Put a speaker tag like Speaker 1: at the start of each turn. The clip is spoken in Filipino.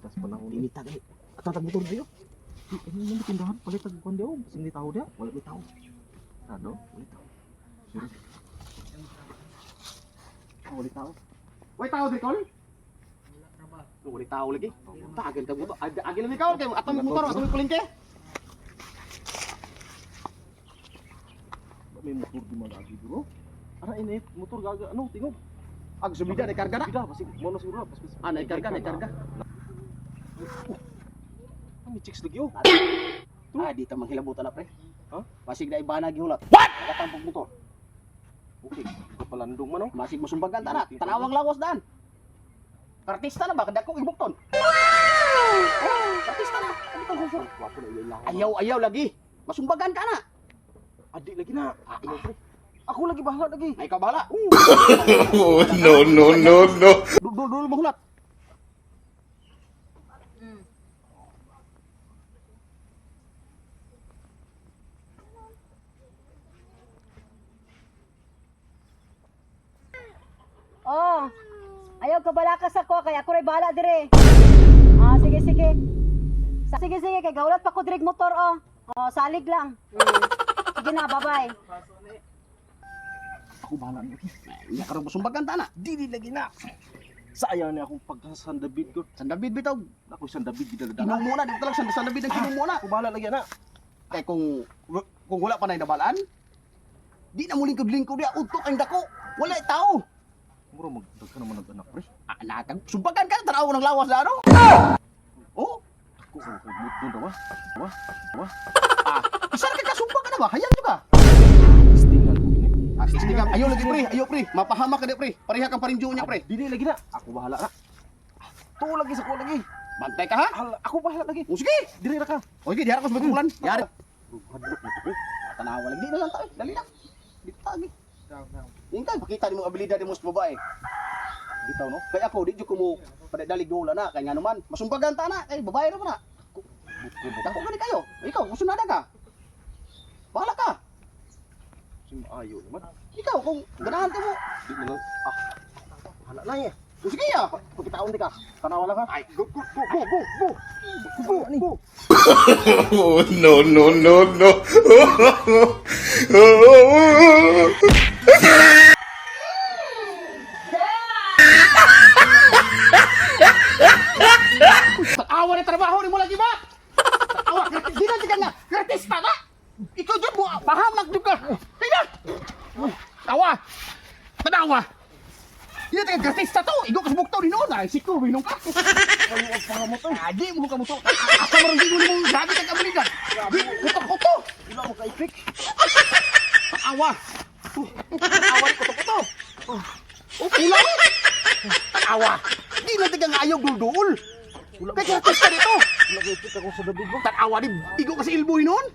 Speaker 1: Kas panahon ini tagay. At motor dayo. Ano yung tindahan? Palit ang kuwan daw. Sindi tao dia. Wala may tao. Ano? Wala tao. Sure. Wala tao. Wala tao di kol? Wala tao lagi. Tagan ka mo to. Agi lang ikaw kay atong motor, atong kulingke. May motor di magagi bro. Ara ini motor gaga ano tingog. Ag subida na karga na. Subida basi mono siguro pas. Na karga. May chicks lagi oh.
Speaker 2: Di ta manghilabutan na pre.
Speaker 1: Ha?
Speaker 2: Masig na ibana gihulat. What? Nagatampog motor.
Speaker 1: Okay, kapalandong man oh.
Speaker 2: Masig mo sumbagan ta na. Tanawang lawas daan. Artista na ba kada ko ibukton? Artista na.
Speaker 1: Wapo na ilang.
Speaker 2: Ayaw lagi. Masumbagan ka na.
Speaker 1: Adik lagi na. Ako lagi bahala lagi.
Speaker 2: Ay ka bahala.
Speaker 3: No.
Speaker 2: Dul mahulat.
Speaker 4: Oh, ayaw ka balakas ako, kaya ako rin bahala dire. Sige. Sige, kay gaulat pa ko direk motor, oh. Salig lang. Sige na, bye-bye.
Speaker 1: Ako bahala lagi.
Speaker 2: Iya ka rin masumbagan ta na.
Speaker 1: Dili lagi na. Sayang ni akong pagkasandabid ko.
Speaker 2: Sandabid bitaw.
Speaker 1: Ako sandabid gid
Speaker 2: Kinong
Speaker 1: dala.
Speaker 2: muna dito lang sandabid ang kinong muna.
Speaker 1: Ako bahala lagi na.
Speaker 2: Kay kung wala pa na nabalaan, di na muling lingkod dia utok ang dako. Wala tao.
Speaker 1: Mura magdag ka naman nag-anak pre.
Speaker 2: Natag sumbagan ka tanaw ng lawas na ano? Oh,
Speaker 1: Ako ko muto daw.
Speaker 2: isa ka kasumbagan na ba? Hayang juga.
Speaker 1: Istingan ko ini.
Speaker 2: Istigam, ayo lagi pre, ayo pre. Mapahamak ka di pre. Pareha kang parinjo niya pre.
Speaker 1: Dili lagi na. Ako bahala na. Tuo lagi sa ko lagi.
Speaker 2: Bantay ka ha?
Speaker 1: Ako bahala lagi.
Speaker 2: O sige.
Speaker 1: Dili ra ka.
Speaker 2: O sige, diharap ko sa bagulan. Yari.
Speaker 1: Hadlok na to pre.
Speaker 2: Tanawa lagi. Di na lang tayo. Dali na. Dito lagi. Ingkay, pakita di mo abilidad di mo sa babae. Bitaw no? Kaya ako, di ko mo padalig dola na. Kaya nga naman, masumbagan ta na. Kaya babae naman na. Dako gani kayo. Ikaw, musunada ka. Bahala ka.
Speaker 1: Si maayo naman.
Speaker 2: Ikaw, kung ganahan ka mo.
Speaker 1: Di na lang.
Speaker 2: Bahala na eh. O sige ya. Pagkitaon di ka. Tanawa lang ha. Ay, go.
Speaker 3: No.
Speaker 2: Awa na trabaho ni mo lagi ba? Awa, di na siya nga. Artista na. Ikaw dyan mo. Pahamak dyan ka. Tina. Awa. Tanawa. Di na taga artista to. Igo ka sa buktaw din noon. Ay, siko, minong ka.
Speaker 1: Kayo ang para mo to.
Speaker 2: Di mo ka mo to. Asa mo rin di mo grabe ka kabaligan. Di, kuto.
Speaker 1: Wala mo ka-epic.
Speaker 2: Awa. Awa ni kuto. O, pula. Awa. Di na taga nga ayaw dul-dul. Kaya artista dito.
Speaker 1: Wala ka-epic ako sa dabig ba?
Speaker 2: Tanawa di. Igo ka sa ilbo noon.